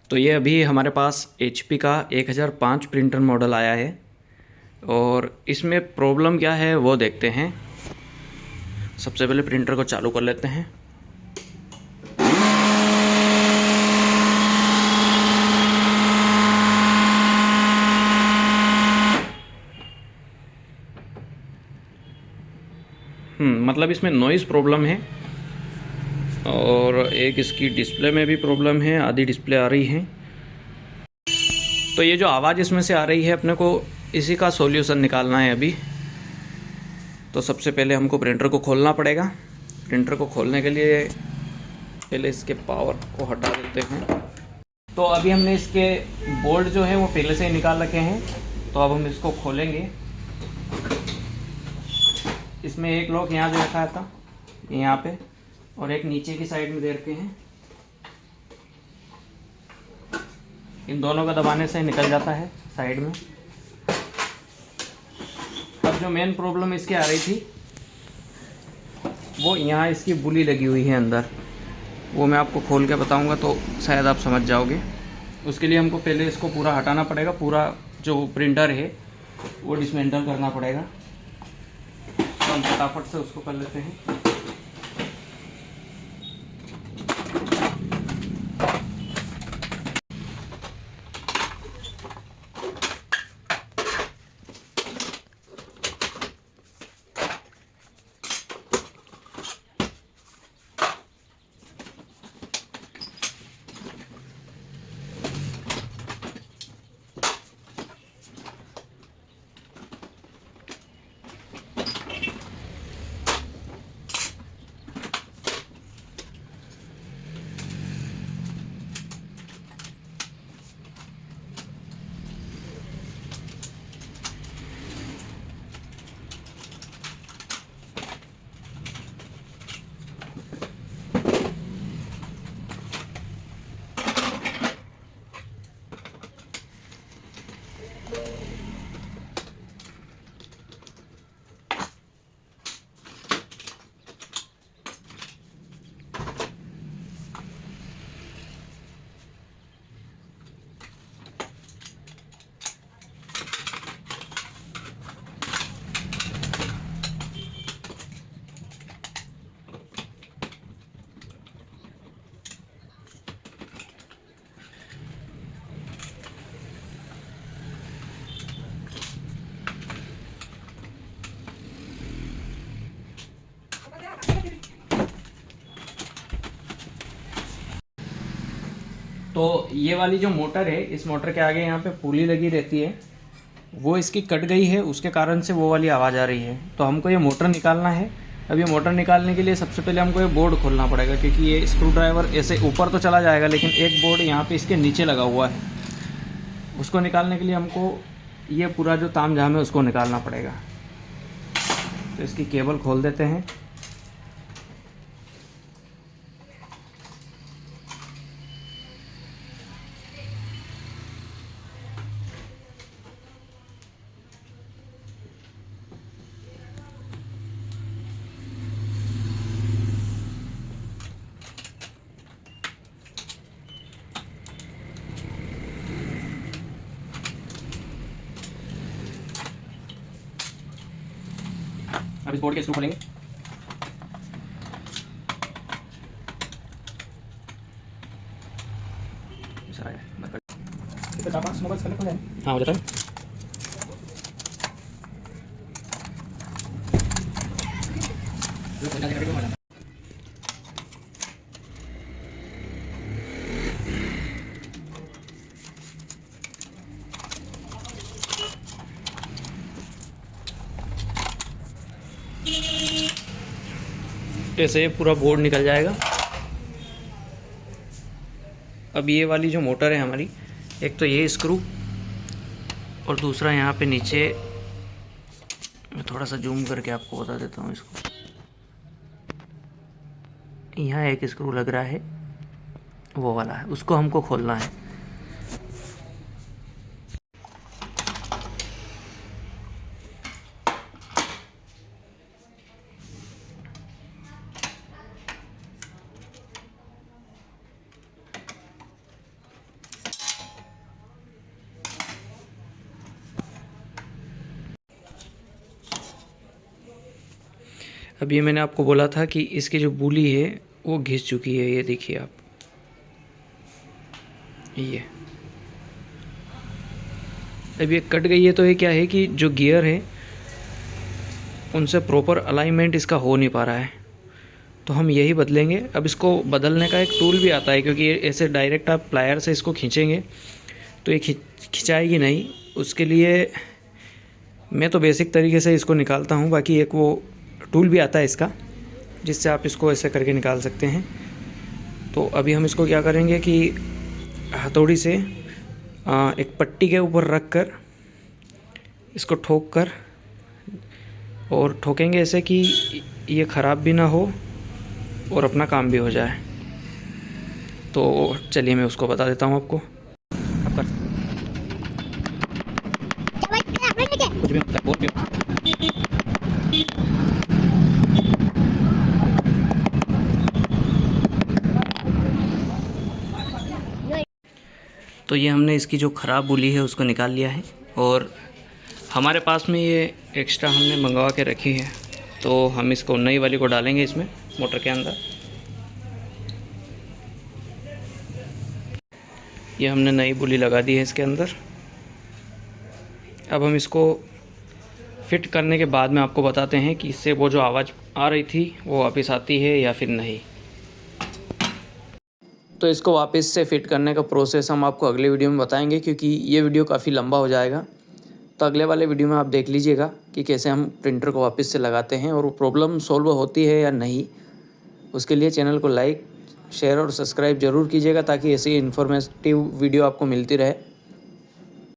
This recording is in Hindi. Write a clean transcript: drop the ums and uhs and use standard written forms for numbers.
तो ये अभी हमारे पास HP का 1005 प्रिंटर मॉडल आया है और इसमें प्रॉब्लम क्या है वो देखते हैं। सबसे पहले प्रिंटर को चालू कर लेते हैं। मतलब इसमें नॉइज़ प्रॉब्लम है और एक इसकी डिस्प्ले में भी प्रॉब्लम है, आधी डिस्प्ले आ रही है। तो ये जो आवाज़ इसमें से आ रही है अपने को इसी का सॉल्यूशन निकालना है अभी। तो सबसे पहले हमको प्रिंटर को खोलना पड़ेगा। प्रिंटर को खोलने के लिए पहले इसके पावर को हटा देते हैं। तो अभी हमने इसके बोर्ड जो है वो पहले से ही निकाल रखे हैं, तो अब हम इसको खोलेंगे। इसमें एक लॉक यहाँ दे रखा था, यहाँ पे, और एक नीचे की साइड में दे रखे हैं। इन दोनों का दबाने से निकल जाता है साइड में। अब जो मेन प्रॉब्लम इसकी आ रही थी वो यहाँ इसकी बुली लगी हुई है अंदर, वो मैं आपको खोल के बताऊंगा तो शायद आप समझ जाओगे। उसके लिए हमको पहले इसको पूरा हटाना पड़ेगा, पूरा जो प्रिंटर है वो डिसमेंटल करना पड़ेगा। तो हम फटाफट से उसको कर लेते हैं। तो ये वाली जो मोटर है, इस मोटर के आगे यहाँ पे पुली लगी रहती है, वो इसकी कट गई है, उसके कारण से वो वाली आवाज़ आ रही है। तो हमको ये मोटर निकालना है। अब ये मोटर निकालने के लिए सबसे पहले हमको ये बोर्ड खोलना पड़ेगा, क्योंकि ये स्क्रू ड्राइवर ऐसे ऊपर तो चला जाएगा लेकिन एक बोर्ड यहाँ पे इसके नीचे लगा हुआ है। उसको निकालने के लिए हमको ये पूरा जो तामझाम है उसको निकालना पड़ेगा। तो इसकी केबल खोल देते हैं। अब इस बोर्ड के स्क्रू खोलेंगे। हाँ हो जाता है। ऐसे पूरा बोर्ड निकल जाएगा। अब ये वाली जो मोटर है हमारी, एक तो ये स्क्रू और दूसरा यहाँ पे नीचे, मैं थोड़ा सा जूम करके आपको बता देता हूँ इसको। यहाँ एक स्क्रू लग रहा है, वो वाला है, उसको हमको खोलना है। अब ये मैंने आपको बोला था कि इसकी जो बूली है वो घिस चुकी है, ये देखिए आप, ये अब ये कट गई है। तो ये क्या है कि जो गियर है उनसे प्रॉपर अलाइनमेंट इसका हो नहीं पा रहा है, तो हम यही बदलेंगे। अब इसको बदलने का एक टूल भी आता है, क्योंकि ये ऐसे डायरेक्ट आप प्लायर से इसको खींचेंगे तो ये खिंचाएगी नहीं। उसके लिए मैं तो बेसिक तरीके से इसको निकालता हूँ, बाकी एक वो टूल भी आता है इसका जिससे आप इसको ऐसे करके निकाल सकते हैं। तो अभी हम इसको क्या करेंगे कि हथौड़ी से एक पट्टी के ऊपर रख कर इसको ठोक कर और ठोकेंगे ऐसे कि ये ख़राब भी ना हो और अपना काम भी हो जाए। तो चलिए मैं उसको बता देता हूँ आपको। तो ये हमने इसकी जो ख़राब बूली है उसको निकाल लिया है, और हमारे पास में ये एक्स्ट्रा हमने मंगवा के रखी है, तो हम इसको नई वाली को डालेंगे इसमें मोटर के अंदर। ये हमने नई बूली लगा दी है इसके अंदर। अब हम इसको फिट करने के बाद में आपको बताते हैं कि इससे वो जो आवाज़ आ रही थी वो वापस आती है या फिर नहीं। तो इसको वापस से फिट करने का प्रोसेस हम आपको अगले वीडियो में बताएंगे, क्योंकि ये वीडियो काफ़ी लंबा हो जाएगा। तो अगले वाले वीडियो में आप देख लीजिएगा कि कैसे हम प्रिंटर को वापस से लगाते हैं और वो प्रॉब्लम सॉल्व होती है या नहीं। उसके लिए चैनल को लाइक, शेयर और सब्सक्राइब ज़रूर कीजिएगा, ताकि ऐसी इन्फॉर्मेटिव वीडियो आपको मिलती रहे।